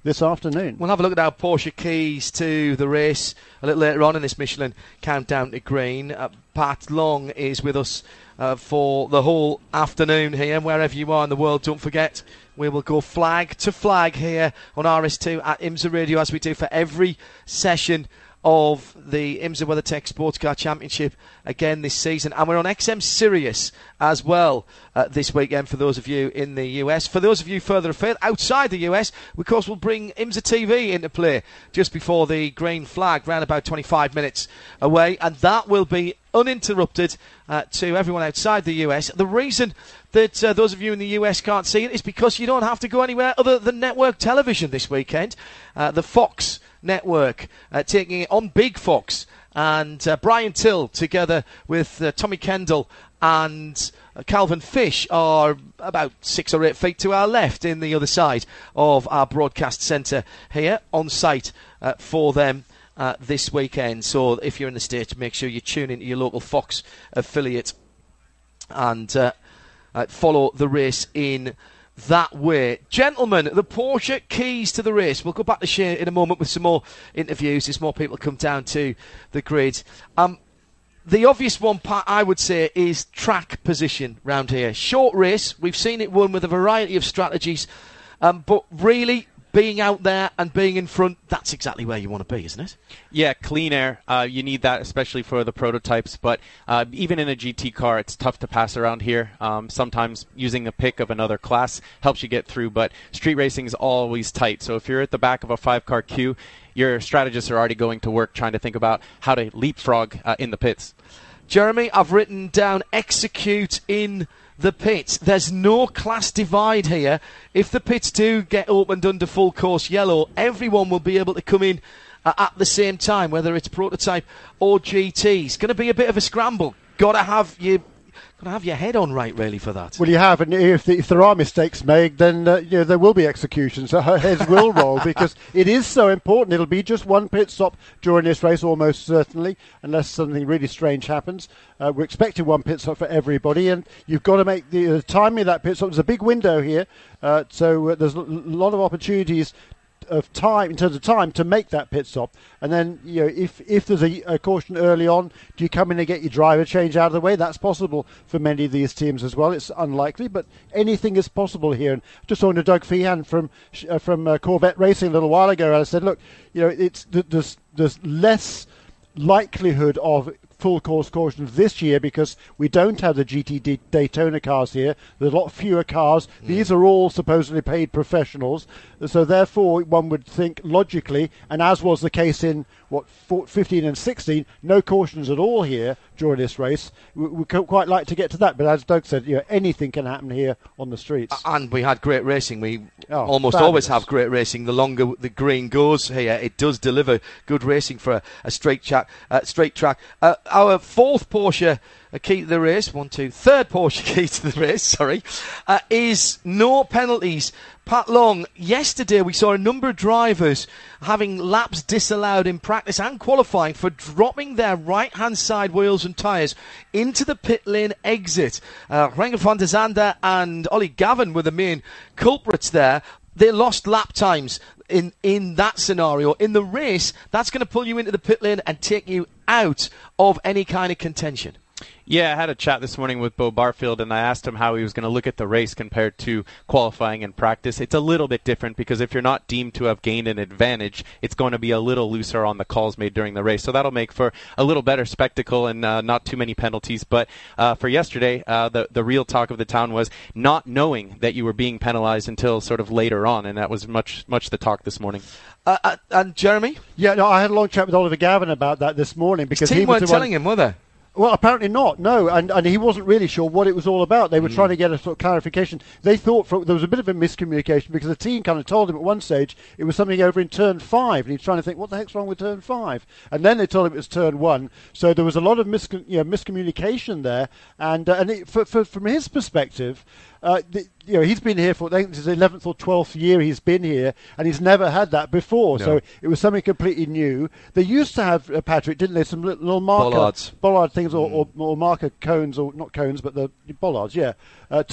this afternoon. We'll have a look at our Porsche keys to the race a little later on in this Michelin Countdown to Green. Pat Long is with us for the whole afternoon here. Wherever you are in the world, don't forget, we will go flag to flag here on RS2 at IMSA Radio, as we do for every session of the IMSA WeatherTech Sports Car Championship again this season. And we're on XM Sirius as well this weekend for those of you in the US. For those of you further afield, outside the US, we, of course, will bring IMSA TV into play just before the green flag, round about 25 minutes away. And that will be uninterrupted to everyone outside the US. The reason that those of you in the US can't see it is because you don't have to go anywhere other than network television this weekend. The Fox network taking it on Big Fox, and Brian Till together with Tommy Kendall and Calvin Fish are about 6 or 8 feet to our left in the other side of our broadcast centre here on site for them this weekend. So if you're in the States, make sure you tune into your local Fox affiliate and follow the race in that way. Gentlemen, the Porsche keys to the race. We'll go back to Shane in a moment with some more interviews as more people come down to the grid. The obvious one, Pat, I would say, is track position round here. Short race, we've seen it won with a variety of strategies, but really being out there and being in front, that's exactly where you want to be, isn't it? Yeah, clean air. You need that, especially for the prototypes. But even in a GT car, it's tough to pass around here. Sometimes using the pick of another class helps you get through. But street racing is always tight. So if you're at the back of a 5-car queue, your strategists are already going to work trying to think about how to leapfrog in the pits. Jeremy, I've written down execute in the pits. There's no class divide here. If the pits do get opened under full course yellow, everyone will be able to come in at the same time, whether it's prototype or GT. It's going to be a bit of a scramble. Got to have your head on right, really, for that. Well, you have, and if there are mistakes made, then there will be executions. So her heads will roll because it is so important. It'll be just one pit stop during this race, almost certainly, unless something really strange happens. We're expecting one pit stop for everybody, and you've got to make the timing of that pit stop. There's a big window here, so there's a lot of opportunities of time, in terms of time, to make that pit stop. And then, if there's a caution early on, do you come in and get your driver change out of the way? That's possible for many of these teams as well. It's unlikely, but anything is possible here. And just talking to Doug Feehan from Corvette Racing a little while ago, I said, look, there's less likelihood of full course cautions this year because we don't have the GT Daytona cars here. There's a lot fewer cars. These are all supposedly paid professionals. So therefore, one would think logically, and as was the case in 15 and 16, no cautions at all here during this race. We quite like to get to that, but as Doug said, anything can happen here on the streets. And we had great racing. We almost always have great racing. The longer the green goes here, it does deliver good racing for a straight track. Our fourth Porsche key to the race, third Porsche key to the race, is no penalties. Pat Long, yesterday we saw a number of drivers having laps disallowed in practice and qualifying for dropping their right-hand side wheels and tyres into the pit lane exit. Renger van der Zande and Ollie Gavin were the main culprits there. They lost lap times in that scenario. In the race, that's going to pull you into the pit lane and take you out of any kind of contention. Yeah, I had a chat this morning with Bo Barfield, and I asked him how he was going to look at the race compared to qualifying and practice. It's a little bit different because if you're not deemed to have gained an advantage, it's going to be a little looser on the calls made during the race. So that'll make for a little better spectacle and not too many penalties. But for yesterday, the real talk of the town was not knowing that you were being penalized until sort of later on, and that was much the talk this morning. And Jeremy? Yeah, no, I had a long chat with Oliver Gavin about that this morning because his team weren't telling him, were they? Well, apparently not, no, and he wasn't really sure what it was all about. They were trying to get a sort of clarification. They thought there was a bit of a miscommunication because the team kind of told him at one stage it was something over in turn 5, and he was trying to think, what the heck's wrong with turn 5? And then they told him it was turn 1. So there was a lot of miscommunication there, and from his perspective, he's been here for, I think this is his 11th or 12th year he's been here, and he's never had that before. No. So it was something completely new. They used to have, Patrick, didn't they, some little marker bollard things or marker cones, or not cones, but the bollards, to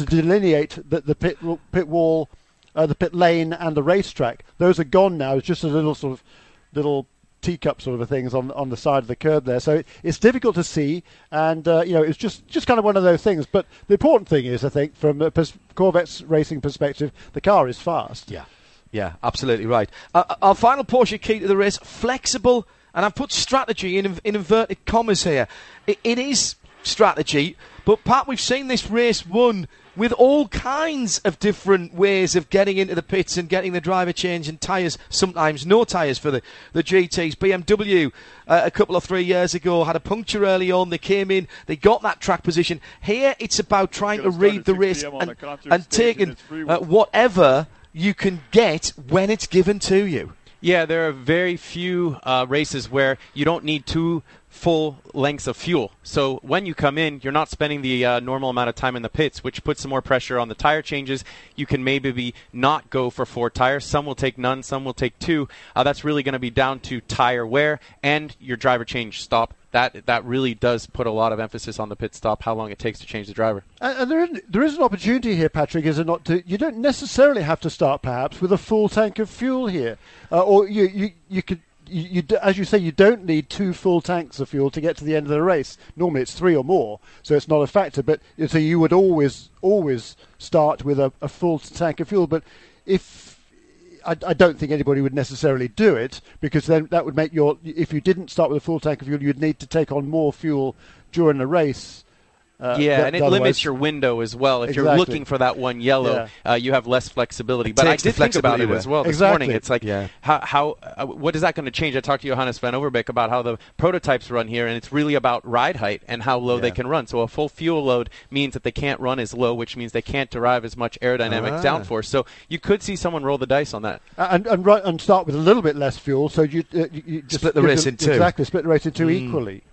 delineate the pit wall the pit lane and the racetrack. Those are gone now. It's just a little teacup sort of things on the side of the curb there. So it's difficult to see, and it's just kind of one of those things. But the important thing is, I think, from a Corvette's racing perspective, the car is fast. Yeah, absolutely right. Our final Porsche key to the race, flexible, and I've put strategy in inverted commas here. It is strategy, but Pat, we've seen this race won with all kinds of different ways of getting into the pits and getting the driver change and tyres, sometimes no tyres for the GTs. BMW a couple of 3 years ago had a puncture early on. They came in, they got that track position. Here it's about trying to read the race and taking whatever you can get when it's given to you. Yeah, there are very few races where you don't need two full lengths of fuel. So when you come in, you're not spending the normal amount of time in the pits, which puts some more pressure on the tire changes. You can maybe not go for 4 tires. Some will take none, some will take 2. That's really going to be down to tire wear and your driver change stop. That really does put a lot of emphasis on the pit stop, how long it takes to change the driver. And there is an opportunity here, Patrick, is it not? You don't necessarily have to start, perhaps, with a full tank of fuel here, or you could. As you say, you don't need 2 full tanks of fuel to get to the end of the race. Normally it's 3 or more, so it's not a factor. But so you would always start with a full tank of fuel. But I don't think anybody would necessarily do it, because then that would make if you didn't start with a full tank of fuel, you'd need to take on more fuel during the race. And it limits your window as well. If you're looking for that one yellow, you have less flexibility. But I did think about it as well this morning. It's like, what is that going to change? I talked to Johannes van Overbeek about how the prototypes run here, and it's really about ride height and how low they can run. So a full fuel load means that they can't run as low, which means they can't derive as much aerodynamic downforce. So you could see someone roll the dice on that. And start with a little bit less fuel, so you just split the race in 2. Exactly, split the race in 2 equally.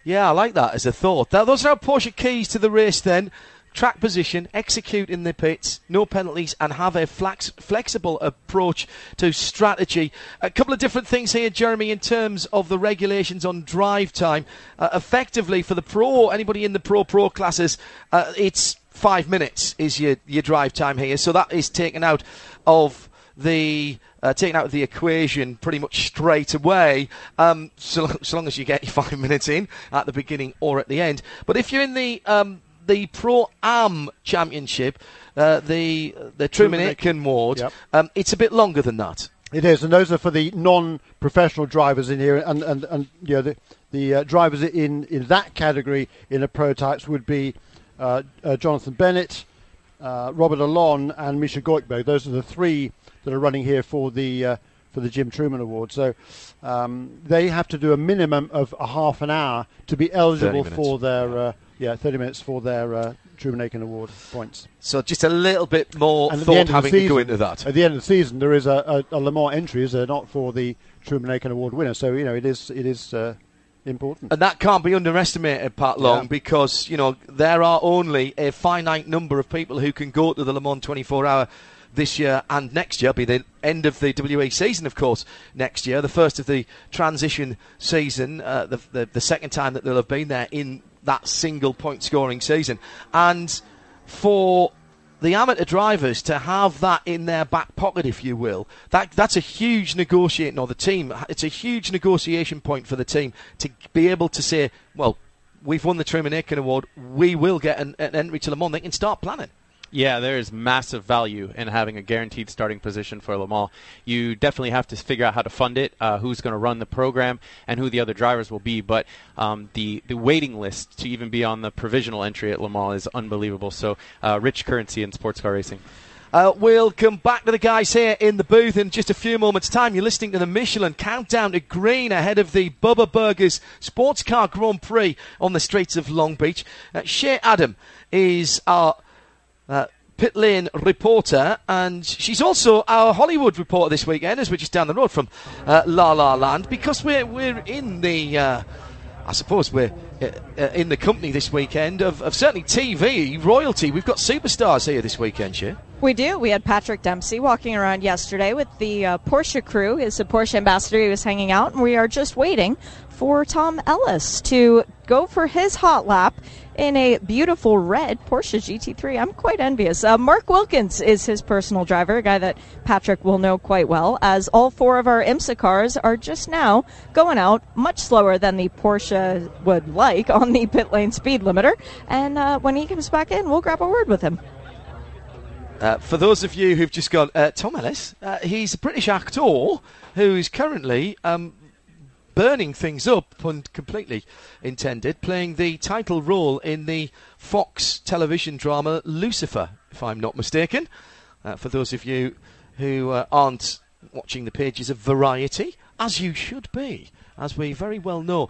Yeah, I like that as a thought. Those are our Porsche keys to the race then. Track position, execute in the pits, no penalties, and have a flexible approach to strategy. A couple of different things here, Jeremy, in terms of the regulations on drive time. Effectively, for the Pro, anybody in the Pro classes, it's 5 minutes is your drive time here. So that is taken out of the equation pretty much straight away, so long as you get your 5 minutes in at the beginning or at the end. But if you're in the Pro-Am Championship, the Truman Aitken Award, it's a bit longer than that. It is, and those are for the non-professional drivers in here, and the drivers in that category in the prototypes would be Jonathan Bennett, Robert Alon, and Misha Goikberg. Those are the 3 that are running here for the Jim Truman Award. So they have to do a minimum of a half an hour to be eligible for their 30 minutes for their Truman Aitken Award points. So just a little bit more thought having to go into that. At the end of the season, there is a Le Mans entry, is there not, for the Truman Aitken Award winner? So it is important. And that can't be underestimated, Pat Long, because there are only a finite number of people who can go to the Le Mans 24-hour this year and next year. Be the end of the WE season, of course, next year, the first of the transition season, the second time that they'll have been there in that single point scoring season. And for the amateur drivers to have that in their back pocket, if you will, that's a huge negotiating, or the team, it's a huge negotiation point for the team to be able to say, well, we've won the Truman Aitken Award, we will get an entry to Le Mans. They can start planning. Yeah, there is massive value in having a guaranteed starting position for Le Mans. You definitely have to figure out how to fund it, who's going to run the program, and who the other drivers will be. But the waiting list to even be on the provisional entry at Le Mans is unbelievable. So rich currency in sports car racing. We'll come back to the guys here in the booth in just a few moments' time. You're listening to the Michelin Countdown to Green ahead of the Bubba Burgers Sports Car Grand Prix on the streets of Long Beach. Shea Adam is our pit lane reporter, and she's also our Hollywood reporter this weekend, as we're just down the road from La La Land, because we're in the I suppose we're in the company this weekend of certainly TV royalty. We've got superstars here this weekend, Shea. We do. We had Patrick Dempsey walking around yesterday with the Porsche crew. He's a Porsche ambassador. He was hanging out, and we are just waiting for Tom Ellis to go for his hot lap in a beautiful red Porsche GT3. I'm quite envious. Mark Wilkins is his personal driver, a guy that Patrick will know quite well, as all 4 of our IMSA cars are just now going out much slower than the Porsche would like on the pit lane speed limiter. And when he comes back in, we'll grab a word with him. For those of you who've just gone, Tom Ellis, he's a British actor who's currently burning things up, pun completely intended, playing the title role in the Fox television drama Lucifer, if I'm not mistaken. For those of you who aren't watching the pages of Variety, as you should be, as we very well know.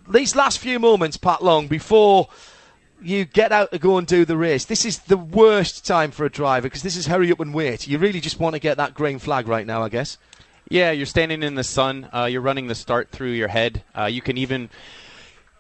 These last few moments, Pat Long, before you get out to go and do the race, this is the worst time for a driver because this is hurry up and wait. You really just want to get that green flag right now, I guess. Yeah, you're standing in the sun. You're running the start through your head. You can even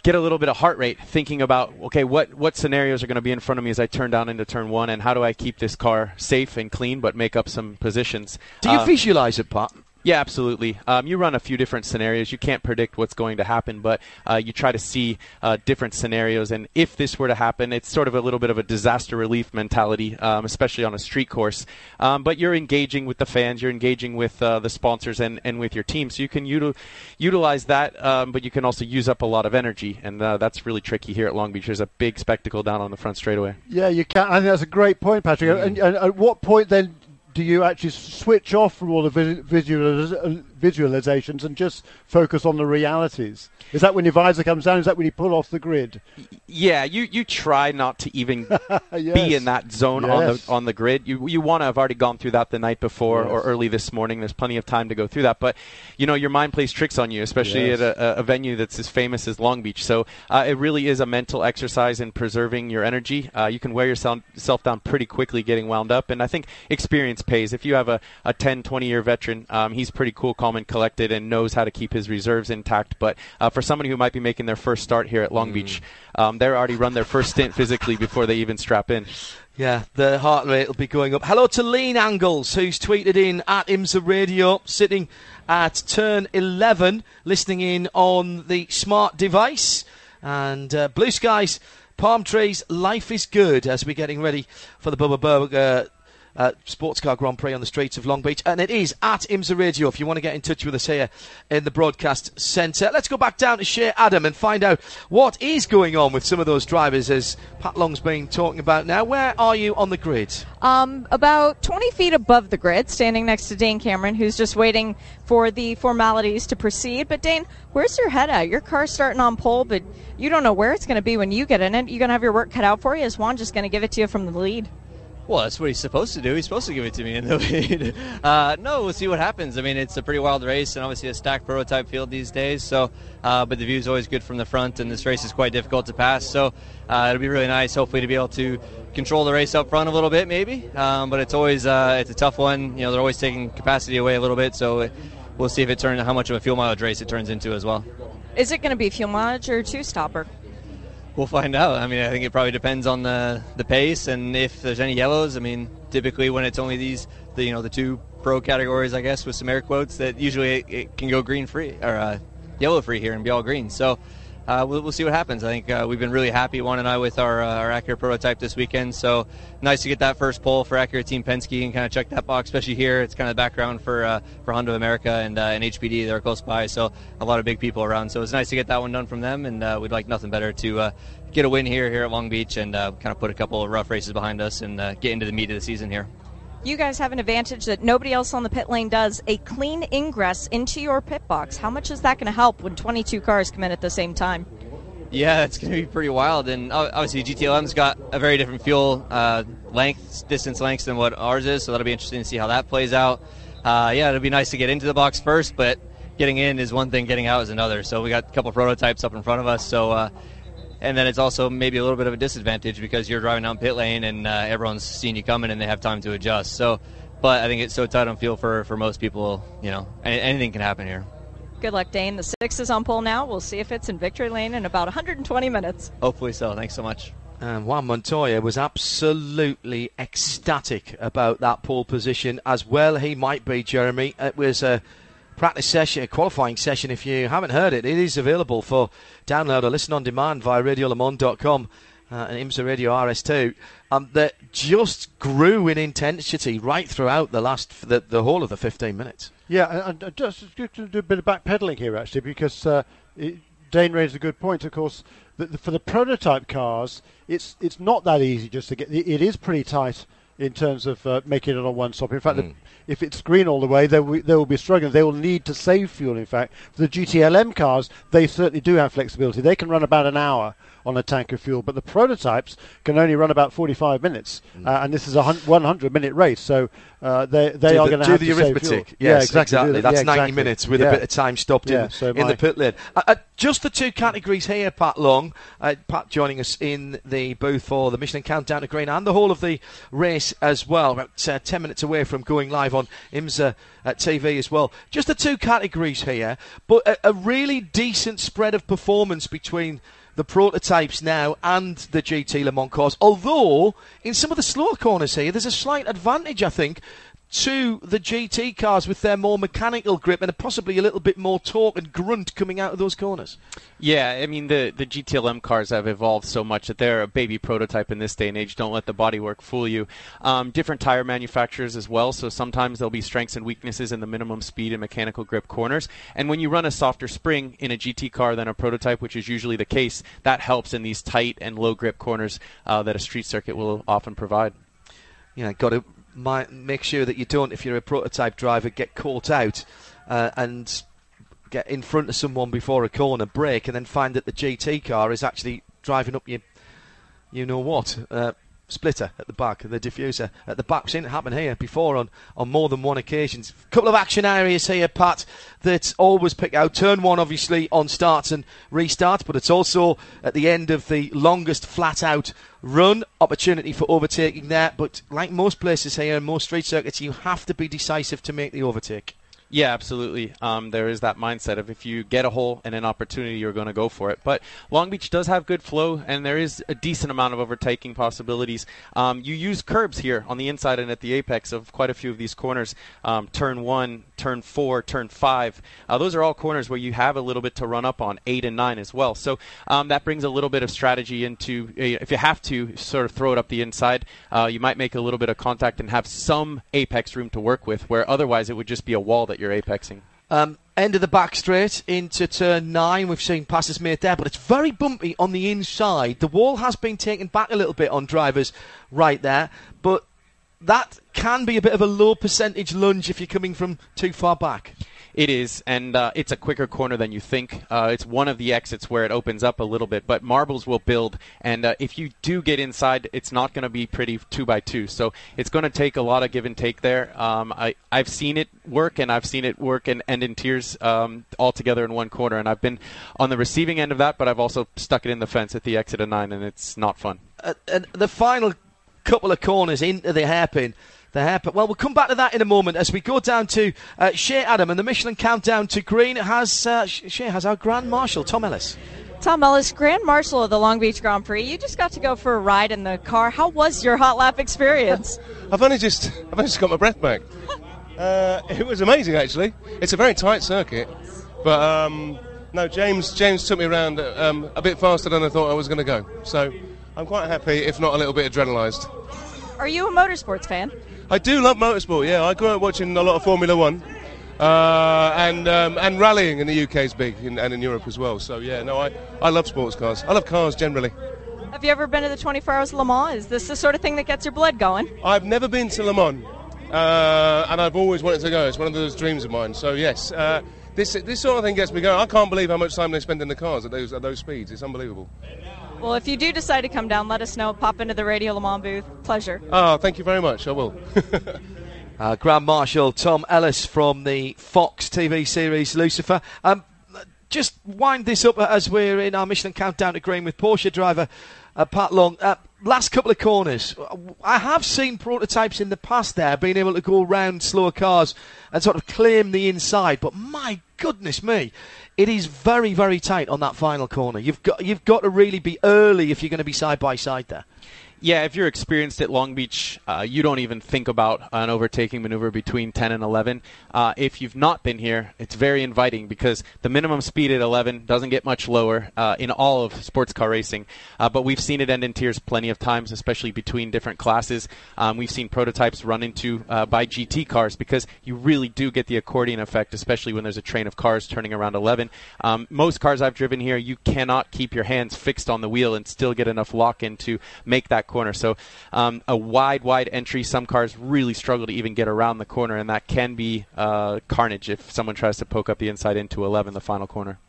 get a little bit of heart rate thinking about, okay, what scenarios are going to be in front of me as I turn down into turn 1, and how do I keep this car safe and clean but make up some positions? Do you visualize it, Pat? Yeah, absolutely. You run a few different scenarios. You can't predict what's going to happen, but you try to see different scenarios. And if this were to happen, it's sort of a little bit of a disaster relief mentality, especially on a street course. But you're engaging with the fans. You're engaging with the sponsors and with your team. So you can utilize that, but you can also use up a lot of energy. And that's really tricky here at Long Beach. There's a big spectacle down on the front straightaway. Yeah, you can. I think that's a great point, Patrick. And at what point then do you actually switch off from all the visualizations and just focus on the realities? Is that when your visor comes down? Is that when you pull off the grid? Yeah, you try not to even yes. be in that zone on the grid. You want to have already gone through that the night before or early this morning. There's plenty of time to go through that. But, your mind plays tricks on you, especially at a venue that's as famous as Long Beach. So it really is a mental exercise in preserving your energy. You can wear yourself down pretty quickly getting wound up. And I think experience pays. If you have a 10, 20-year veteran, he's pretty cool, calm, and collected and knows how to keep his reserves intact. But for somebody who might be making their first start here at Long Beach, they're already run their first stint physically before they even strap in. Yeah, the heart rate will be going up. Hello to Lean Angles, who's tweeted in at IMSA Radio, sitting at turn 11, listening in on the smart device. And blue skies, palm trees, life is good as we're getting ready for the Bubba Burger Sports Car Grand Prix on the streets of Long Beach. And it is at IMSA Radio if you want to get in touch with us here in the broadcast centre. Let's go back down to Shea Adam and find out what is going on with some of those drivers, as Pat Long's been talking about now. Where are you on the grid? About 20 feet above the grid, standing next to Dane Cameron, who's just waiting for the formalities to proceed. But Dane, where's your head at? Your car's starting on pole, but you don't know where it's going to be when you get in it. You're going to have your work cut out for you. Is Juan just going to give it to you from the lead? Well, that's what he's supposed to do. He's supposed to give it to me in the lead. No, we'll see what happens. I mean, it's a pretty wild race and obviously a stacked prototype field these days. So, but the view is always good from the front, and this race is quite difficult to pass. So it'll be really nice, hopefully, to be able to control the race up front a little bit, maybe. But it's always it's a tough one. They're always taking capacity away a little bit. So we'll see if it turns how much of a fuel mileage race it turns into as well. Is it going to be fuel mileage or two-stopper? We'll find out. I mean, I think it probably depends on the pace and if there's any yellows. I mean, typically when it's only the two pro categories, I guess, with some air quotes, that usually it can go green free or yellow free here and be all green. So we'll see what happens. I think we've been really happy, Juan and I, with our Acura prototype this weekend. So nice to get that first pole for Acura Team Penske and kind of check that box, especially here. It's kind of the background for Honda of America and HPD. They're close by, so a lot of big people around. So it's nice to get that one done from them, and we'd like nothing better to get a win here at Long Beach and kind of put a couple of rough races behind us and get into the meat of the season here. You guys have an advantage that nobody else on the pit lane does, a clean ingress into your pit box. How much is that going to help when 22 cars come in at the same time? Yeah, it's going to be pretty wild, and obviously GTLM's got a very different fuel distance lengths than what ours is, so that'll be interesting to see how that plays out. Yeah, it'll be nice to get into the box first, but getting in is one thing, getting out is another. So we got a couple prototypes up in front of us, so and then it's also maybe a little bit of a disadvantage because you're driving down pit lane and everyone's seeing you coming and they have time to adjust. So, but I think it's so tight on fuel for most people, anything can happen here. Good luck, Dane. The 6 is on pole now. We'll see if it's in victory lane in about 120 minutes. Hopefully so. Thanks so much. And Juan Montoya was absolutely ecstatic about that pole position, as well he might be, Jeremy. It was a practice session, qualifying session. If you haven't heard it, it is available for download or listen on demand via radiolemans.com and IMSA Radio RS2. That just grew in intensity right throughout the whole of the 15 minutes. Yeah, and just to do a bit of backpedaling here, actually, because Dane raised a good point. Of course, for the prototype cars, it's not that easy just to get. It is pretty tight in terms of making it on one stop. In fact, if it's green all the way, they will be struggling. They will need to save fuel, in fact. For the GTLM cars, they certainly do have flexibility. They can run about an hour on a tank of fuel, but the prototypes can only run about 45 minutes, and this is a 100-minute race, so they are going to have to do the arithmetic. Save fuel. Yes, yeah, exactly. That's 90 minutes with a bit of time stopped in the pit lane. Just the two categories here, Pat Long. Pat joining us in the booth for the Michelin Countdown to Green and the whole of the race as well. About 10 minutes away from going live on IMSA TV as well. Just the two categories here, but a really decent spread of performance between the prototypes now and the GT Le Mans cars. Although, in some of the slower corners here, there's a slight advantage, I think, to the GT cars with their more mechanical grip and possibly a little bit more torque and grunt coming out of those corners. Yeah, I mean, the GTLM cars have evolved so much that they're a baby prototype in this day and age. Don't let the bodywork fool you. Different tire manufacturers as well, so sometimes there'll be strengths and weaknesses in the minimum speed and mechanical grip corners. And when you run a softer spring in a GT car than a prototype, which is usually the case, that helps in these tight and low grip corners that a street circuit will often provide. You know, got to make sure that you don't, if you're a prototype driver, get caught out and get in front of someone before a corner, brake, and then find that the GT car is actually driving up your, splitter at the back, the diffuser at the back. We've seen it happen here before on more than one occasion. A couple of action areas here, Pat, that always pick out. Turn one, obviously, on starts and restarts, but it's also at the end of the longest flat-out run. Opportunity for overtaking there, but like most places here and most street circuits, you have to be decisive to make the overtake. Yeah, absolutely. There is that mindset of if you get a hole and an opportunity, you're going to go for it. But Long Beach does have good flow, and there is a decent amount of overtaking possibilities. You use curbs here on the inside and at the apex of quite a few of these corners. Turn 1, Turn 4, Turn 5. Those are all corners where you have a little bit to run up on, 8 and 9 as well. So that brings a little bit of strategy into, if you have to sort of throw it up the inside, you might make a little bit of contact and have some apex room to work with, where otherwise it would just be a wall that you're apexing. End of the back straight into turn 9. We've seen passes made there, but it's very bumpy on the inside. The wall has been taken back a little bit on drivers right there, but that can be a bit of a low percentage lunge if you're coming from too far back. It is, and it's a quicker corner than you think. It's one of the exits where it opens up a little bit, but marbles will build, and if you do get inside, it's not going to be pretty 2x2, so it's going to take a lot of give and take there. I've seen it work, and I've seen it work and end in tears all together in one corner, and I've been on the receiving end of that, but I've also stuck it in the fence at the exit of 9, and it's not fun. And the final couple of corners into the hairpin. Well, we'll come back to that in a moment as we go down to Shea Adam and the Michelin Countdown to Green. Shea has our Grand Marshal, Tom Ellis. Tom Ellis, Grand Marshal of the Long Beach Grand Prix. You just got to go for a ride in the car. How was your hot lap experience? I've only just got my breath back. It was amazing, actually. It's a very tight circuit, but no, James took me around a bit faster than I thought I was going to go. So I'm quite happy, if not a little bit adrenalised. Are you a motorsports fan? I do love motorsport, yeah. I grew up watching a lot of Formula One, and rallying in the UK is big, and in Europe as well. So, yeah, no, I love sports cars. I love cars generally. Have you ever been to the 24 Hours of Le Mans? Is this the sort of thing that gets your blood going? I've never been to Le Mans, and I've always wanted to go. It's one of those dreams of mine. So, yes, this sort of thing gets me going. I can't believe how much time they spend in the cars at those speeds. It's unbelievable. Well, if you do decide to come down, let us know. Pop into the Radio Le Mans booth. Pleasure. Oh, thank you very much. I will. Grand Marshal Tom Ellis from the Fox TV series Lucifer. Just wind this up as we're in our Michelin Countdown to Green with Porsche driver Pat Long. Last couple of corners. I have seen prototypes in the past there being able to go around slower cars and sort of claim the inside, but my goodness me, it is very, very tight on that final corner. You've got to really be early if you're going to be side by side there. Yeah, if you're experienced at Long Beach, you don't even think about an overtaking maneuver between 10 and 11. If you've not been here, it's very inviting because the minimum speed at 11 doesn't get much lower in all of sports car racing. But we've seen it end in tears plenty of times, especially between different classes. We've seen prototypes run into by GT cars because you really do get the accordion effect, especially when there's a train of cars turning around 11. Most cars I've driven here, you cannot keep your hands fixed on the wheel and still get enough lock-in to make that corner. So a wide entry. Some cars really struggle to even get around the corner, and that can be carnage if someone tries to poke up the inside into 11, the final corner.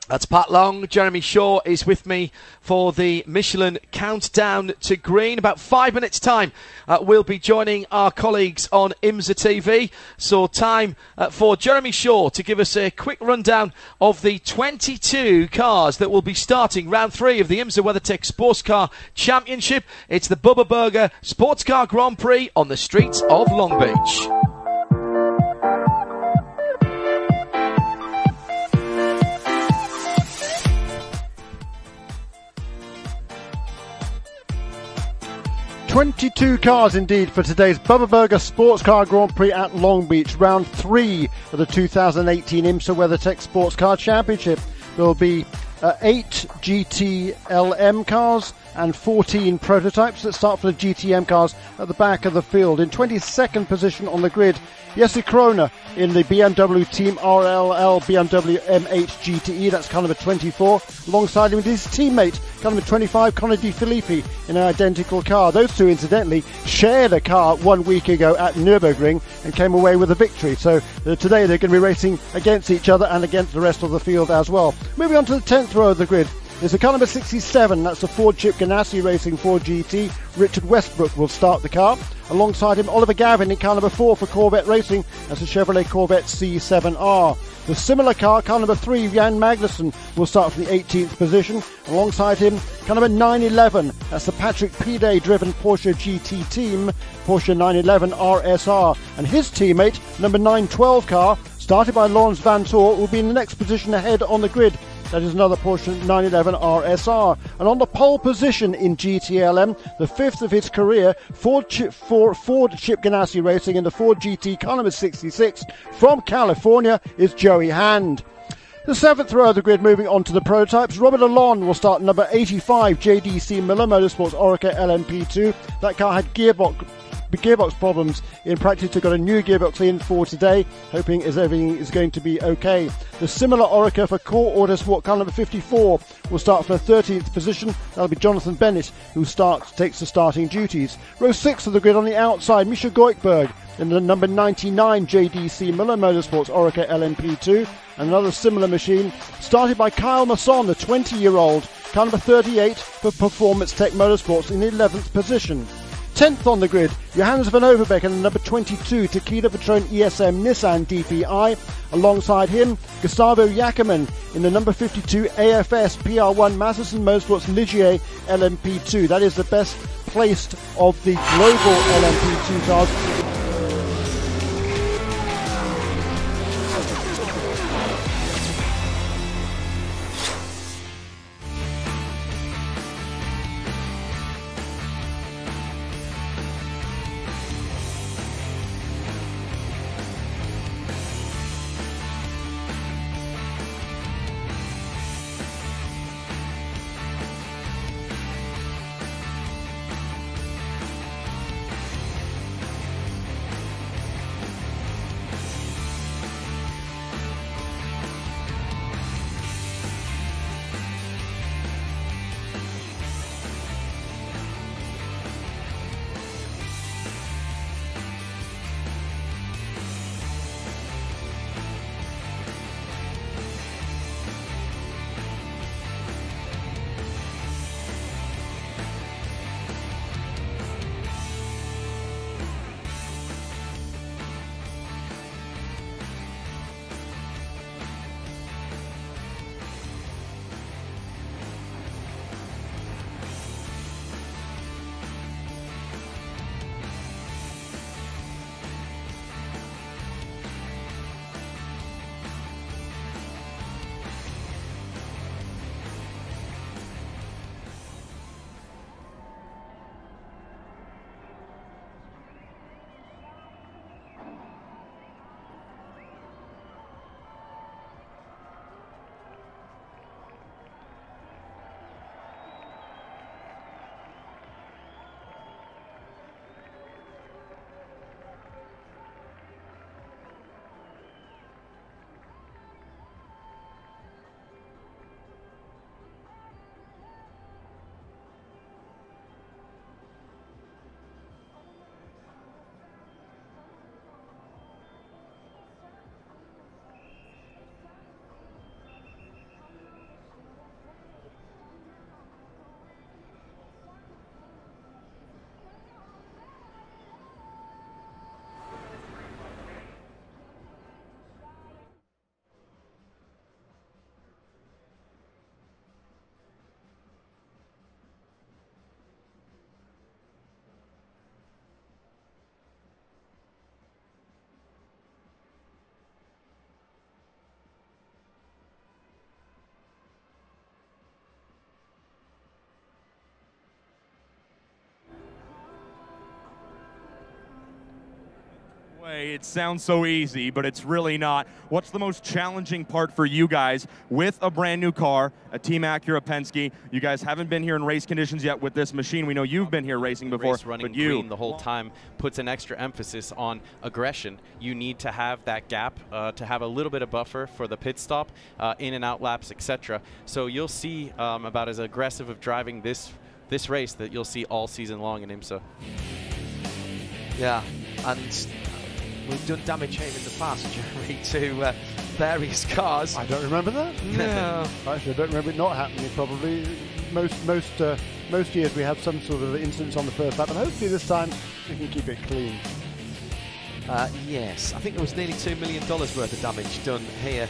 That's Pat Long. Jeremy Shaw is with me for the Michelin Countdown to Green. About 5 minutes' time, we'll be joining our colleagues on IMSA TV. So time for Jeremy Shaw to give us a quick rundown of the 22 cars that will be starting round 3 of the IMSA WeatherTech Sports Car Championship. It's the Bubba Burger Sports Car Grand Prix on the streets of Long Beach. "22 cars indeed for today's Bubba Burger Sports Car Grand Prix at Long Beach, round 3 of the 2018 IMSA WeatherTech Sports Car Championship. There will be 8 GTLM cars and 14 prototypes. Let's start for the GTM cars at the back of the field. In 22nd position on the grid, Jesse Kroner in the BMW Team RLL BMW M8 GTE, that's car number 24. Alongside him with his teammate, car number 25, Connor Di Filippi, in an identical car. Those two, incidentally, shared a car 1 week ago at Nürburgring and came away with a victory. So today they're going to be racing against each other and against the rest of the field as well. Moving on to the 10th row of the grid. There's the car number 67, that's the Ford Chip Ganassi Racing 4 GT. Richard Westbrook will start the car. Alongside him, Oliver Gavin in car number 4 for Corvette Racing, that's the Chevrolet Corvette C7R. The similar car number 3, Jan Magnussen, will start from the 18th position. Alongside him, car number 911, that's the Patrick Pide driven Porsche GT team, Porsche 911 RSR. And his teammate, number 912 car, started by Lawrence Vantour, will be in the next position ahead on the grid. That is another Porsche 911 RSR. And on the pole position in GTLM, the 5th of his career, Ford Chip Ganassi Racing in the Ford GT car number 66 from California is Joey Hand. The 7th row of the grid, moving on to the prototypes. Robert Alon will start number 85 JDC Miller Motorsports Oreca LMP2. That car had gearbox problems in practice. They've got a new gearbox in for today, hoping everything is going to be okay. The similar Oreca for Core Autosport car number 54 will start from the 13th position. That'll be Jonathan Bennett who takes the starting duties. Row 6 of the grid on the outside, Misha Goikberg in the number 99 JDC Miller Motorsports Oreca LMP2. Another similar machine started by Kyle Masson, the 20-year-old, car number 38 for Performance Tech Motorsports in the 11th position. 10th on the grid, Johannes van Overbeek and the number 22 Takeda Patron ESM Nissan DPI. Alongside him, Gustavo Jackerman in the number 52 AFS PR1 Mazda Motorsports Ligier LMP2. That is the best placed of the global LMP2 cars. It sounds so easy, but it's really not. What's the most challenging part for you guys with a brand new car, a Team Acura Penske? You guys haven't been here in race conditions yet with this machine. We know you've been here racing before, Race running but you green the whole time puts an extra emphasis on aggression. You need to have that gap to have a little bit of buffer for the pit stop, in and out laps, etc. So you'll see about as aggressive of driving this race that you'll see all season long in IMSA. Yeah, and we've done damage here in the past, Jeremy, to various cars. I don't remember that. No. Actually, I don't remember it not happening. Probably most years we have some sort of incidents on the first lap, and hopefully this time we can keep it clean. Yes, I think there was nearly $2 million worth of damage done here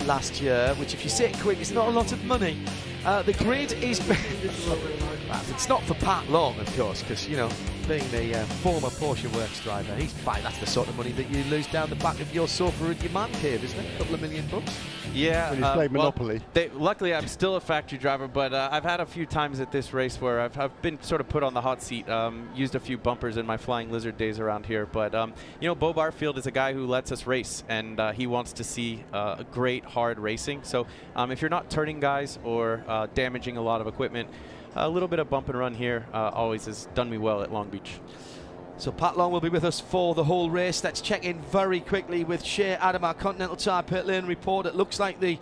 last year, which if you say it quick, it's not a lot of money. The grid is... it's not for Pat Long, of course, because, you know, being the former Porsche Works driver, he's fine. That's the sort of money that you lose down the back of your sofa at your man cave, isn't it? A couple of $1 million. Yeah, when he's played Monopoly. Luckily, I'm still a factory driver, but I've had a few times at this race where I've been sort of put on the hot seat. Used a few bumpers in my Flying Lizard days around here, but you know, Bo Barfield is a guy who lets us race, and he wants to see great hard racing. So if you're not turning guys or damaging a lot of equipment, a little bit of bump and run here always has done me well at Long Beach. So Pat Long will be with us for the whole race. Let's check in very quickly with Shea Adam, our Continental Tire pit lane report. It looks like the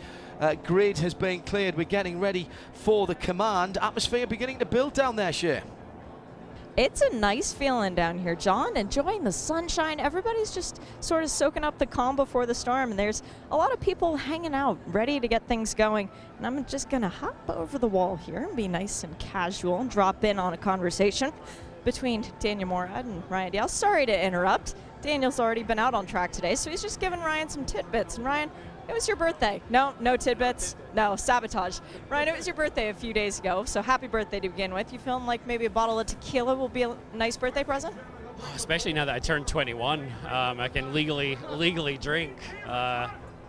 grid has been cleared. We're getting ready for the command. Atmosphere beginning to build down there, Shea. It's a nice feeling down here, John. Enjoying the sunshine. Everybody's just sort of soaking up the calm before the storm. And there's a lot of people hanging out, ready to get things going. And I'm just going to hop over the wall here and be nice and casual and drop in on a conversation between Daniel Morad and Ryan Dale. Sorry to interrupt. Daniel's already been out on track today, so he's just giving Ryan some tidbits. And Ryan, it was your birthday. No tidbits. No, sabotage. Ryan, it was your birthday a few days ago, so happy birthday to begin with. You feeling like maybe a bottle of tequila will be a nice birthday present? Especially now that I turned 21, I can legally drink.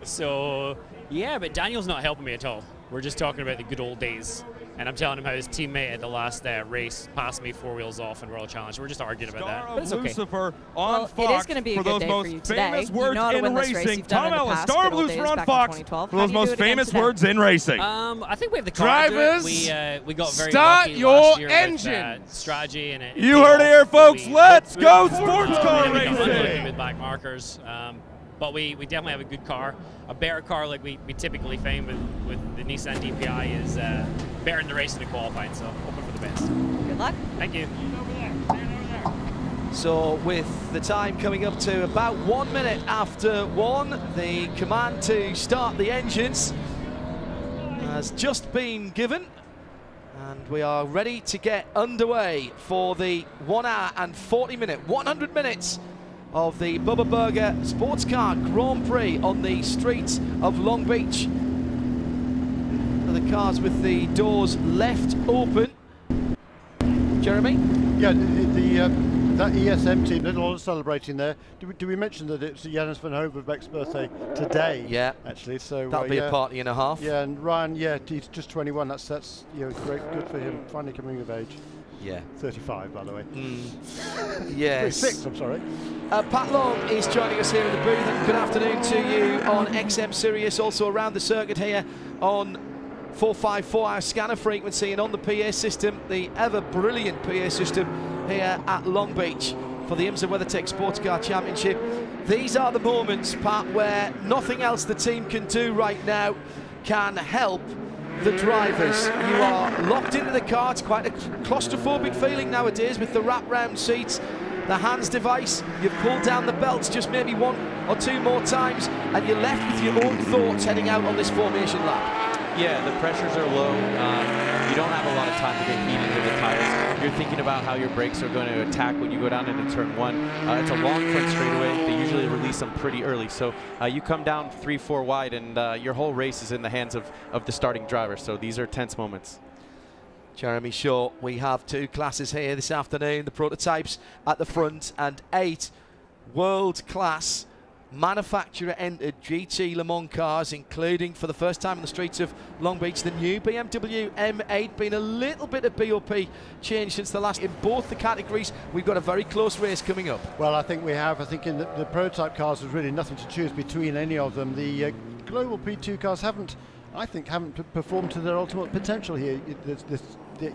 So, yeah, but Daniel's not helping me at all. We're just talking about the good old days. And I'm telling him how his teammate at the last race passed me 4 wheels off in World Challenge. We're just arguing about that. But it's okay. Lucifer on Fox it is going to be a good day for you today. Words you know in racing. Tom Ellis, Star of Lucifer on Fox for those most famous words in racing. I think we have the car. Drivers, we got very start lucky your last year engine. With, strategy and you heard it here, folks. Let's go sports car racing. With back markers. But we definitely have a good car. A better car like we typically find with the Nissan DPI is better in the race than the qualifying, so hoping for the best. Good luck. Thank you. So with the time coming up to about 1 minute after 1, the command to start the engines has just been given. And we are ready to get underway for the 1 hour and 40 minute, 100 minutes of the Bubba Burger Sports Car Grand Prix on the streets of Long Beach. The cars with the doors left open. Jeremy? Yeah, that ESM team, there's a lot of celebrating there. Do we mention that it's Janus van Hovenbeck's birthday today? Yeah. Actually, so that'll be a party and a half. Yeah, and Ryan, he's just 21. That's great, good for him, finally coming of age. Yeah. 35, by the way. Yes. 36, I'm sorry. Pat Long is joining us here in the booth. And good afternoon to you on XM Sirius, also around the circuit here on 454 our scanner frequency, and on the PA system, the ever brilliant PA system here at Long Beach for the IMSA WeatherTech Sports Car Championship. These are the moments, Pat, where nothing else the team can do right now can help the drivers. You are locked into the car. It's quite a claustrophobic feeling nowadays with the wrap-round seats, the hands device. You've pulled down the belts just maybe 1 or 2 more times, and you're left with your own thoughts heading out on this formation lap. Yeah, the pressures are low. You don't have a lot of time to get heat into the tires. You're thinking about how your brakes are going to attack when you go down into turn 1. It's a long front straightaway. They usually release them pretty early. So you come down 3-4 wide, and your whole race is in the hands of the starting driver. So these are tense moments. Jeremy Shaw, we have 2 classes here this afternoon. The prototypes at the front and 8 world-class manufacturer-entered GT Le Mans cars, including for the first time in the streets of Long Beach the new BMW M8. Been a little bit of BOP change since the last in both the categories. We've got a very close race coming up. Well, I think we have. I think in the prototype cars there's really nothing to choose between any of them. The global P2 cars haven't performed to their ultimate potential here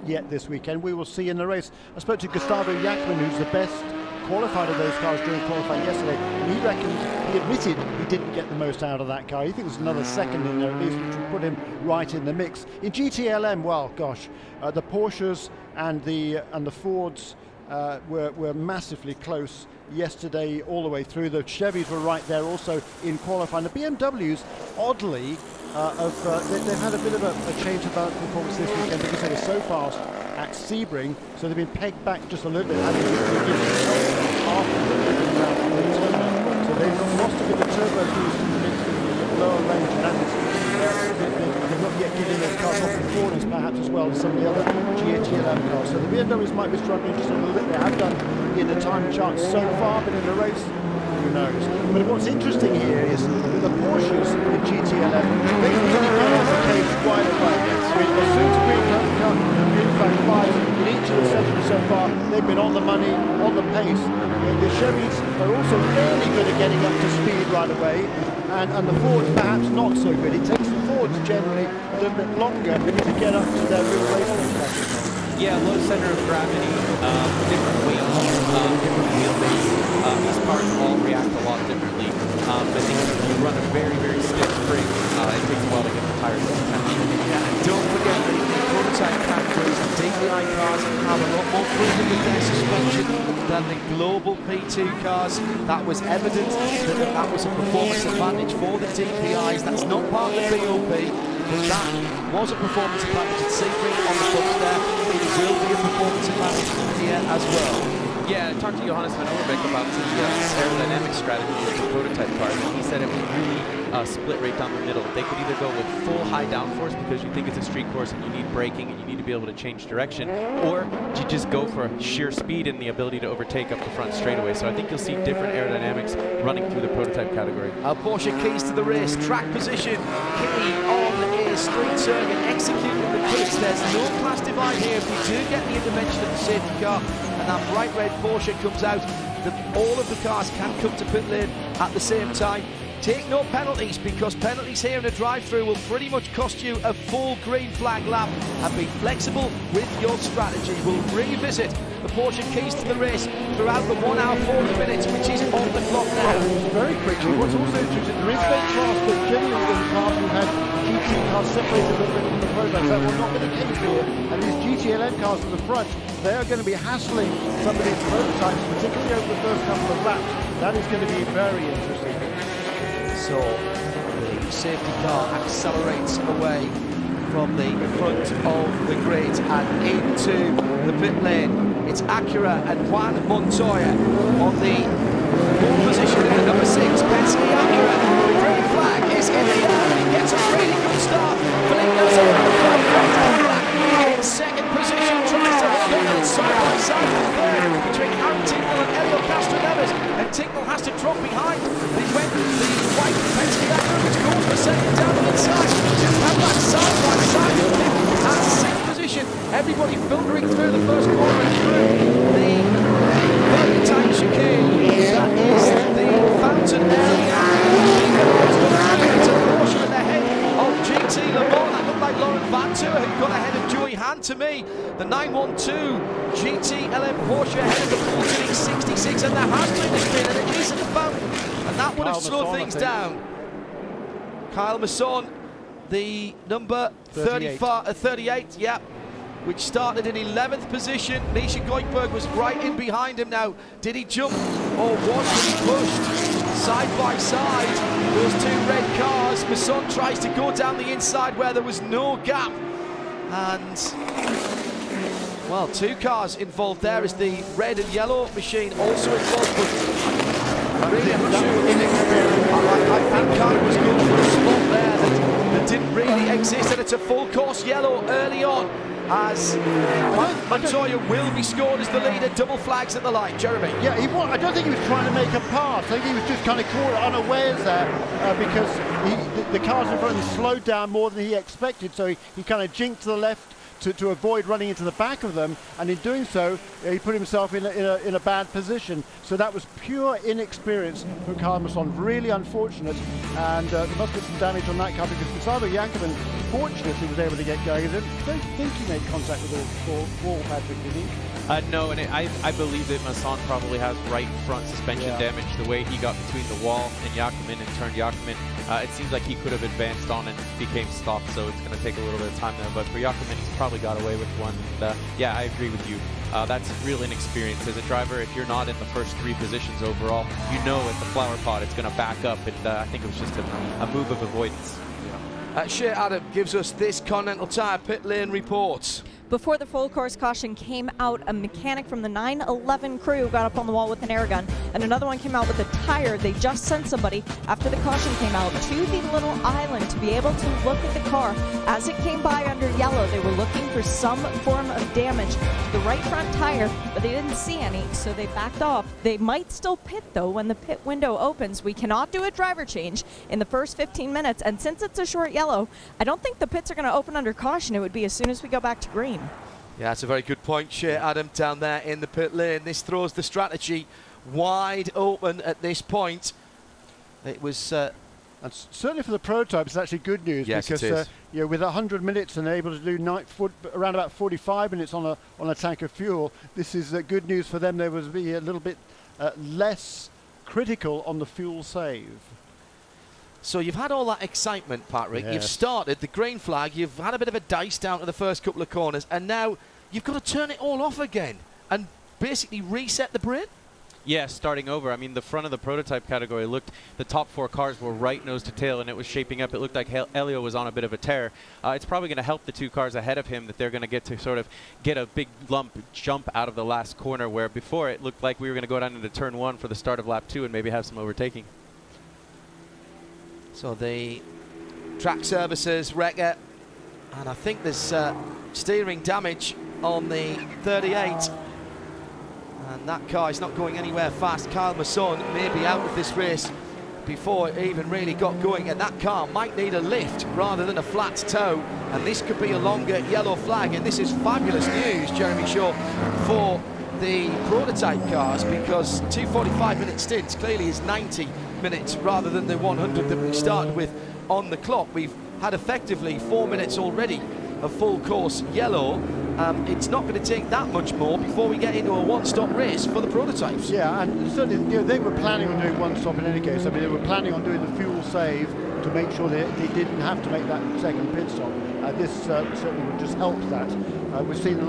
yet this weekend. We will see in the race. I spoke to Gustavo Jachmann, who's the best qualified of those cars during qualifying yesterday, and he admitted he didn't get the most out of that car. He thinks there's another second in there at least, which would put him right in the mix. In GTLM, well, gosh, the Porsches and the Fords were massively close yesterday all the way through. The Chevys were right there also in qualifying. The BMWs, oddly, they've had a bit of a change about performance this weekend because they were so fast at Sebring, so they've been pegged back just a little bit. So they've lost a bit of turbo boost in the lower range, and they're not yet getting those cars off the corners perhaps as well as some of the other GT11 cars. So the BMWs might be struggling just a little bit. They have done in the time chart so far, but in the race, who knows. But what's interesting here is the Porsches in GT11, they really get off the cage right away. As soon as green flag flies in each of the sessions so far, they've been on the money, on the pace. The Chevys are also fairly good at getting up to speed right away, and the Fords perhaps not so good. It takes the Fords generally a little bit longer to get up to their real racing capacity. Yeah, low center of gravity, different weight, different wheelbase. These cars all react a lot differently. I think if you run a very, very stiff spring, it takes a while to get the tires up. Yeah, and don't forget the prototype categories, the DPI cars have a lot more freedom with their suspension than the global P2 cars. That was evident that was a performance advantage for the DPIs. That's not part of the BOP, but that was a performance advantage at Sebring on the books there. It will be a performance advantage here as well. Yeah, I talked to Johannes van Overbeek about the aerodynamic strategy of the prototype cars, and he said it was really split right down the middle. They could either go with full high downforce because you think it's a street course and you need braking and you need to be able to change direction, or you just go for sheer speed and the ability to overtake up the front straightaway. So I think you'll see different aerodynamics running through the prototype category. Our Porsche keys to the race, track position, key on a street circuit, executing the quiz. There's no class divide here. If we do get the intervention of the safety car and that bright red Porsche comes out, all of the cars can come to pit lane at the same time. Take no penalties, because penalties here in a drive-through will pretty much cost you a full green flag lap, and be flexible with your strategy. We'll revisit the Porsche keys to the race throughout the 1 hour 40 minutes, which is on the clock now. Very quickly, what's also interesting, there is that class that generally in the past we've had GT cars separated a little bit from the prototypes. That will not be the case here, and these GTLM cars to the front, they are going to be hassling some of these prototypes, particularly over the first couple of laps. That is going to be very interesting. So the safety car accelerates away from the front of the grid and into the pit lane. It's Acura and Juan Montoya on the pole position in the number 6. Penske Acura. The green flag is in the air. He gets a really good start. Felipe Nasr in second position, tries to hold it side by side with third between Aaron Tingle and Elio Castroneves, and Tingle has to drop behind. They went the white Penske Acura, which goes for second down the inside. Just have that side by side with him at sixth position. Everybody filtering through the first corner and through the very tight chicane. That is the fountain area. It's a Porsche at the head of GT Le Mans. That looked like Laurent Vantour, who got ahead of Joey Han to me. The 912 GT-LM Porsche ahead of the 1466, and there has been a spin, and it is at the fountain, and that would have slowed things down. Kyle Masson, the number 38, yeah, which started in 11th position. Misha Goikberg was right in behind him now. Did he jump, or was he pushed? Side by side, those two red cars. Masson tries to go down the inside where there was no gap. And, well, two cars involved there. Is the red and yellow machine also involved? But really, I'm not sure. I think Kyle was going for a spot there that didn't really exist, and it's a full course yellow early on. as Montoya will be scored as the leader. Double flags at the line. Jeremy. Yeah, I don't think he was trying to make a pass. I think he was just kind of caught unawares there because the cars in front of him slowed down more than he expected, so he kind of jinked to the left to avoid running into the back of them, and in doing so he put himself in a bad position. So that was pure inexperience from Kyle Masson, really unfortunate, and there must be some damage on that car because Gustavo Yankovic fortunately was able to get going. I don't think he made contact with the wall, Patrick, did he? No, and I believe that Masson probably has right front suspension damage. The way he got between the wall and Jakomin and turned Jakomin, it seems like he could have advanced on and became stopped, so it's going to take a little bit of time there. But for Jakomin, he's probably got away with one. And, yeah, I agree with you. That's real inexperience. As a driver, if you're not in the first 3 positions overall, you know at the flower pot it's going to back up, and I think it was just a move of avoidance. Shea Adam gives us this Continental Tire pit lane report. Before the full course caution came out, a mechanic from the 911 crew got up on the wall with an air gun, and another one came out with a tire. They just sent somebody after the caution came out to the little island to be able to look at the car. As it came by under yellow, they were looking for some form of damage to the right front tire, but they didn't see any, so they backed off. They might still pit, though, when the pit window opens. We cannot do a driver change in the first 15 minutes, and since it's a short yellow, I don't think the pits are going to open under caution. It would be as soon as we go back to green. Yeah, that's a very good point, Shea Adam, down there in the pit lane. This throws the strategy wide open at this point. It was... and certainly for the prototype, it's actually good news, because with 100 minutes and able to do around about 45 minutes on a tank of fuel, this is good news for them. They would be a little bit less critical on the fuel save. So you've had all that excitement, Patrick. Yes. You've started the green flag. You've had a bit of a dice down to the first couple of corners, and now you've got to turn it all off again and basically reset the Brit. Yeah, starting over. I mean, the front of the prototype category the top 4 cars were right nose to tail, and it was shaping up. It looked like Elio was on a bit of a tear. It's probably going to help the 2 cars ahead of him that they're going to get to sort of get a big jump out of the last corner, where before it looked like we were going to go down into turn 1 for the start of lap 2 and maybe have some overtaking. So the track services wrecker, and I think there's steering damage on the 38, and that car is not going anywhere fast. Kyle Masson may be out of this race before it even really got going, and that car might need a lift rather than a flat toe, and this could be a longer yellow flag, and this is fabulous news, Jeremy Shaw, for the prototype cars, because 2 45-minute stints clearly is 90 minutes rather than the 100 that we started with on the clock. We've had effectively 4 minutes already of full course yellow. It's not going to take that much more before we get into a one-stop race for the prototypes. Yeah, and certainly they were planning on doing one stop in any case. I mean, they were planning on doing the fuel save to make sure they didn't have to make that second pit stop. This certainly would just help that. We've seen the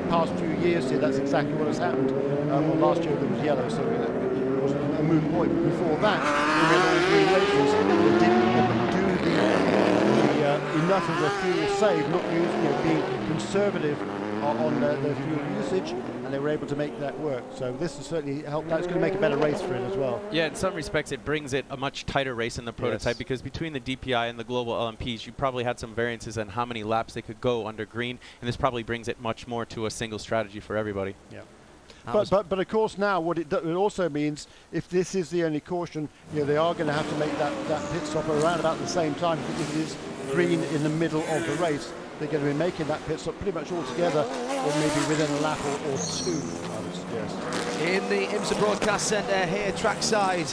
past few years here, that's exactly what has happened. Well, last year there was yellow, so it wasn't a moot point. But before that, we had all 3 races that didn't do enough of the fuel save, not being conservative on their fuel usage, and they were able to make that work. So this has certainly helped. That's going to make a better race for it as well. Yeah, in some respects it brings it a much tighter race in the prototype, because between the DPI and the global LMPs you probably had some variances on how many laps they could go under green, and this probably brings it much more to a single strategy for everybody. Yeah. But of course now what it also means, if this is the only caution, they are going to have to make that pit stop around about the same time, because it is green in the middle of the race. They're going to be making that pit stop pretty much all together, or maybe within a lap or 2, I would suggest. In the IMSA Broadcast Centre here, trackside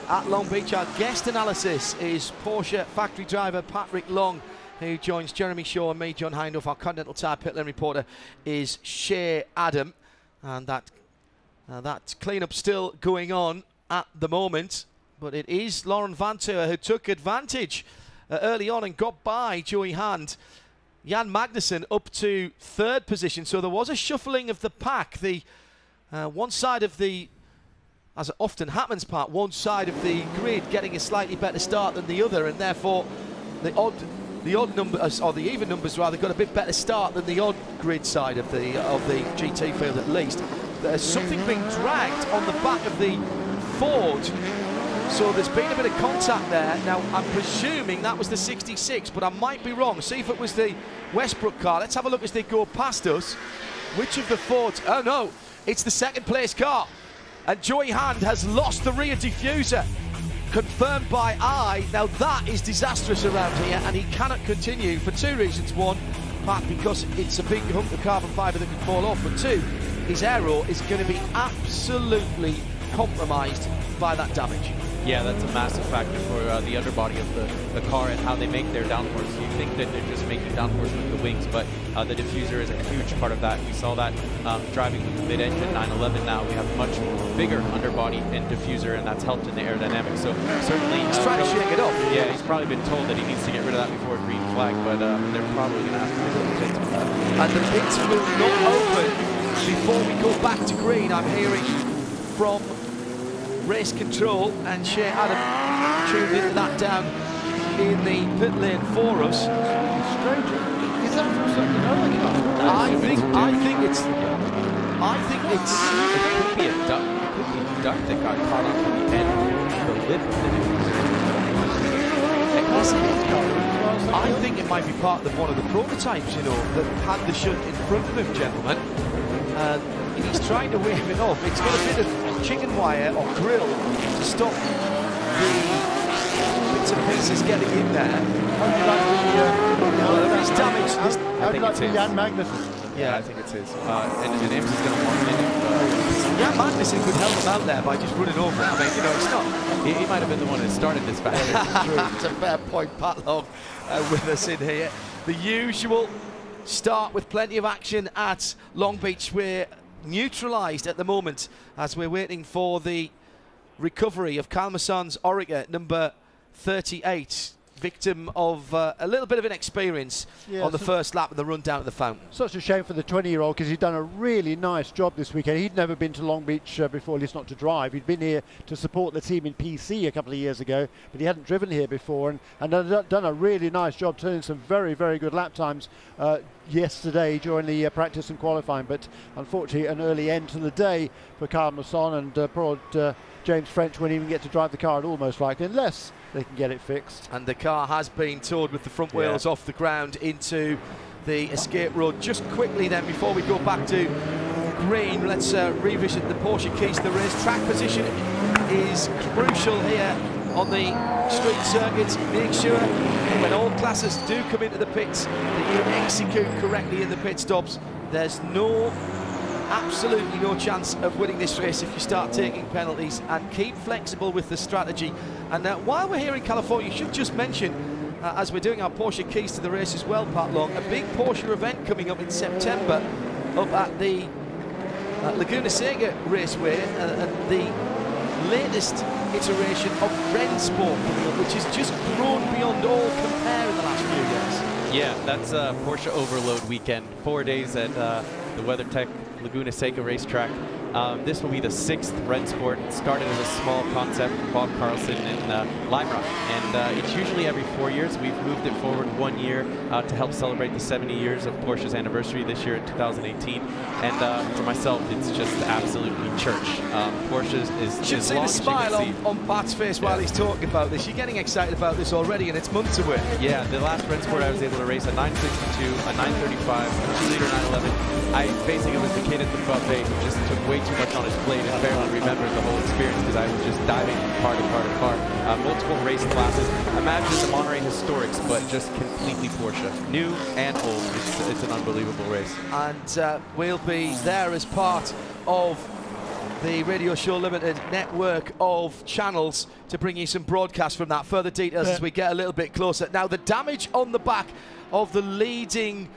at Long Beach, our guest analysis is Porsche factory driver Patrick Long, who joins Jeremy Shaw and me, John Hindhaugh. Our Continental Tire pit lane reporter is Shea Adam, and that clean-up still going on at the moment, but it is Laurent Vanthoor who took advantage early on and got by Joey Hand. Jan Magnussen up to 3rd position, so there was a shuffling of the pack. The one side of the, as it often happens, one side of the grid getting a slightly better start than the other, and therefore the odd numbers, or the even numbers rather, got a bit better start than the odd grid side of the GT field at least. There's something being dragged on the back of the Ford So there's been a bit of contact there. Now, I'm presuming that was the 66, but I might be wrong. See if it was the Westbrook car. Let's have a look as they go past us. Which of the Fords? Oh, no. It's the second place car. And Joey Hand has lost the rear diffuser. Confirmed by I. Now, that is disastrous around here, and he cannot continue for two reasons. One, Pat, because it's a big hunk of carbon fibre that can fall off. But two, his aero is going to be absolutely compromised by that damage. Yeah, that's a massive factor for the underbody of the car and how they make their downforce. You think that they're just making downforce with the wings, but the diffuser is a huge part of that. We saw that driving with the mid-engine 911 now. We have much bigger underbody and diffuser, and that's helped in the aerodynamics. So certainly... He's trying to shake it off. Yeah, he's probably been told that he needs to get rid of that before a green flag, but they're probably going to have to make a pits with that. And the pits will not open before we go back to green. I'm hearing from race control, and Shea Adam tuned into that down in the pit lane for us. Strange. Is that from something other car? I think it's. It could be a duct. It could be a duct that got caught up in the end of the lip of the diffuser. I think it might be part of one of the prototypes, you know, that had the shunt in front of him, gentlemen. And he's trying to wave it off. It's got a bit of chicken wire or grill to stop the bits and pieces getting in there. Well, there's damage. I think it's his. Jan Magnussen. Yeah, I think it's his. And Imps is going to want him. Yeah, Magnussen could help him out there by just running over it. I mean, you know, it's not. He might have been the one that started this battle. That's a fair point, Pat Long, with us in here. The usual start with plenty of action at Long Beach. We're neutralised at the moment as we're waiting for the recovery of Kalmason's Orica, number 38, victim of a little bit of inexperience on the first lap and the run down to the fountain. Such a shame for the 20-year-old, because he'd done a really nice job this weekend. He'd never been to Long Beach before, at least not to drive. He'd been here to support the team in PC a couple of years ago, but he hadn't driven here before, and done a really nice job, turning some very, very good lap times yesterday during the practice and qualifying. But unfortunately, an early end to the day for Karl Masson, and poor James French won't even get to drive the car at all, most likely, unless they can get it fixed. And the car has been towed with the front wheels off the ground into the escape road. Just quickly then, before we go back to green, let's revisit the Porsche keys to the race. Track position is crucial here on the street circuits. Make sure when all classes do come into the pits that you execute correctly in the pit stops. There's absolutely no chance of winning this race if you start taking penalties, and keep flexible with the strategy. And while we're here in California, you should just mention, as we're doing our Porsche keys to the race as well, Pat Long, a big Porsche event coming up in September up at the Laguna Seca Raceway, and the latest iteration of Rennsport, which has just grown beyond all compare in the last few years. Yeah, that's Porsche Overload weekend. 4 days at the WeatherTech Laguna Seca racetrack. This will be the 6th Rennsport. It started as a small concept from Bob Carlson in Lime Rock, and it's usually every 4 years. We've moved it forward 1 year to help celebrate the 70 years of Porsche's anniversary this year in 2018. And for myself, it's just absolutely church. Porsche is you should see the smile on Pat's face while he's talking about this. You're getting excited about this already, and it's months away. Yeah, the last Rennsport I was able to race a 962, a 935, a 2-liter 911. I basically was the kid at the buffet who just took way too much on his plate and barely remembered the whole experience because I was just diving from car to car to car. Multiple race classes. Imagine the Monterey Historics, but just completely Porsche. New and old. It's an unbelievable race. And we'll be there as part of the Radio Show Limited network of channels to bring you some broadcasts from that. Further details as we get a little bit closer. Now, the damage on the back of the leading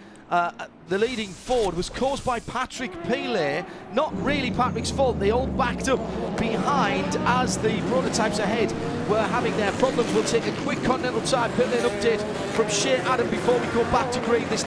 Ford was caused by Patrick Pilet. Not really Patrick's fault. They all backed up behind as the prototypes ahead were having their problems. We'll take a quick Continental Tire pit lane update from Shea Adam before we go back to green. This